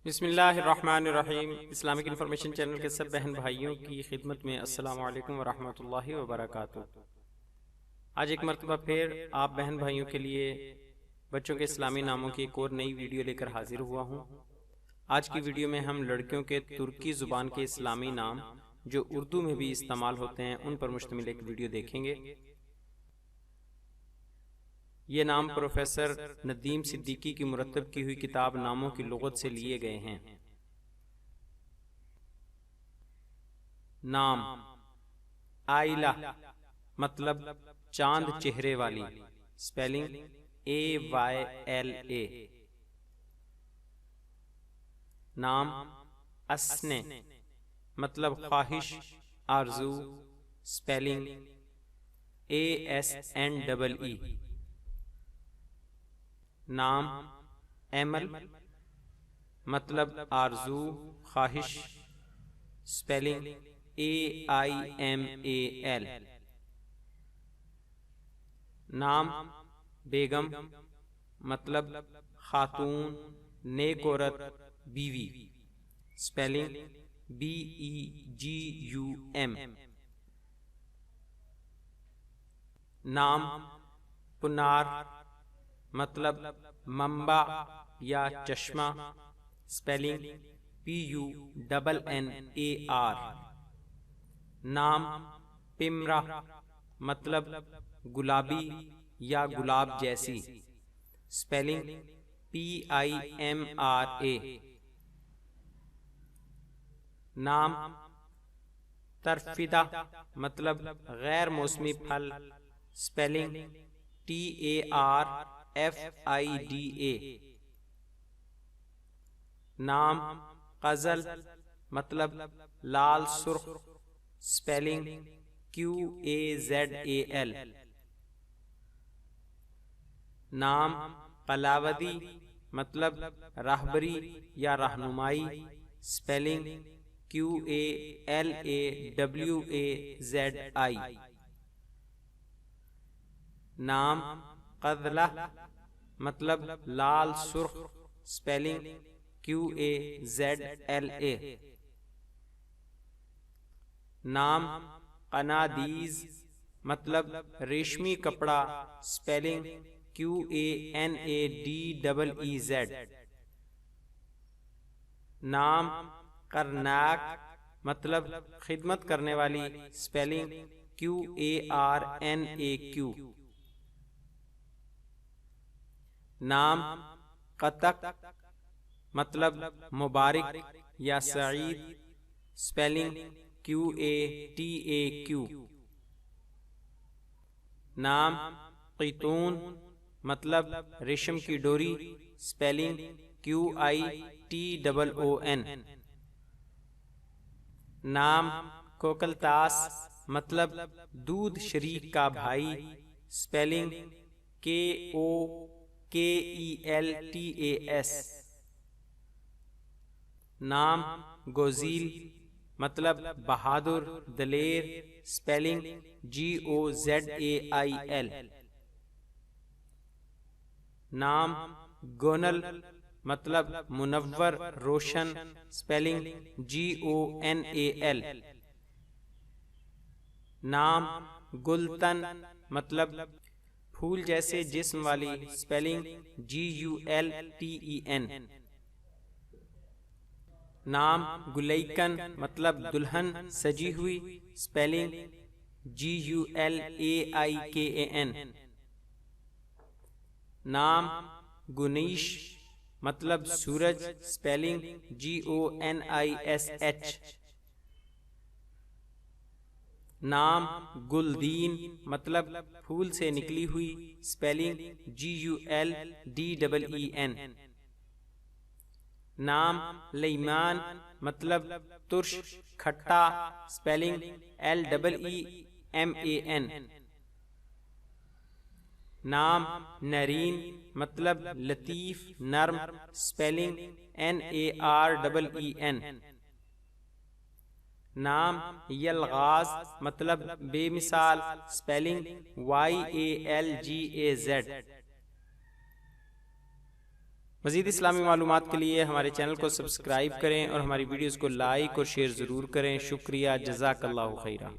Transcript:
बिस्मिल्लाहिर्रहमानिर्रहीम। Islamic information channel के सब बहन भाइयों की खिदमत में अस्सलाम वालेकुम वरहमतुल्लाहि वबरकातुहू। आज एक मरतबा फिर आप बहन भाइयों के लिए बच्चों के इस्लामी नामों की एक और नई वीडियो लेकर हाजिर हुआ हूँ। आज की वीडियो में हम लड़कियों के तुर्की ज़ुबान के इस्लामी नाम जो उर्दू में भी इस्तेमाल होते हैं उन पर मुश्तमिल एक वीडियो देखेंगे। ये नाम प्रोफेसर नदीम सिद्दीकी की मुरत्तब की हुई किताब नामों की लुगत से लिए गए हैं। नाम आइला मतलब चांद चेहरे वाली, स्पेलिंग AYLA। नाम अस्ने मतलब ख्वाहिश, आरजू, स्पेलिंग ASNEE। नाम एमल मतलब आरजू, ख्वाहिश, स्पेलिंग AIMAL। नाम बेगम मतलब खातून, नेक औरत, बीवी, स्पेलिंग BEGUM। नाम पुनार मतलब मंबा या चश्मा, स्पेलिंग PUNNAR। नाम पिमरा मतलब गुलाबी या गुलाब जैसी, स्पेलिंग PIMRA। नाम तरफिदा मतलब गैर मौसमी फल, स्पेलिंग TARFIDA। नाम क़ज़ल मतलब लाल सुर्ख, स्पेलिंग QAZAL। नाम कलावदी मतलब रहबरी या रहनुमाई, स्पेलिंग QALAWAZI। नाम क़ज़ला मतलब लाल सुर्ख, स्पेलिंग QAZLA। नाम कनादीज मतलब रेशमी कपड़ा, स्पेलिंग QANADEEZ। नाम करनाक मतलब खिदमत करने वाली, स्पेलिंग QARNAQ। नाम कतक मतलब मुबारक या सईद, स्पेलिंग QATAQ। नाम क़ैतून मतलब रेशम की डोरी, स्पेलिंग QITOON। नाम कोकलतास मतलब दूध शरीक का भाई, स्पेलिंग KOKELTAS। नाम गोजील मतलब बहादुर, दलेर, स्पेलिंग GOZAIL। नाम गोनल मतलब मुनव्वर, रोशन, स्पेलिंग GONAL। नाम गुलतन मतलब फूल जैसे जिस्म वाली, स्पेलिंग GULTEN। नाम गुलैकन मतलब दुल्हन सजी हुई, स्पेलिंग GULAIKAN। नाम गुनीश मतलब सूरज, स्पेलिंग GONISH। नाम गुलदीन मतलब फूल से निकली हुई, स्पेलिंग GULDEEN। नाम लईमान मतलब तुर्श, खट्टा, स्पेलिंग LEEMAN। नाम नरीन मतलब लतीफ़, नर्म, स्पेलिंग NAREEN। नाम यलगाज मतलब बेमिसाल, स्पेलिंग YALGAZ। मज़ीद इस्लामी मालूमात के लिए हमारे चैनल को सब्सक्राइब करें और हमारी वीडियोज़ को लाइक और शेयर ज़रूर करें। शुक्रिया, जज़ाकल्लाहु खैरा।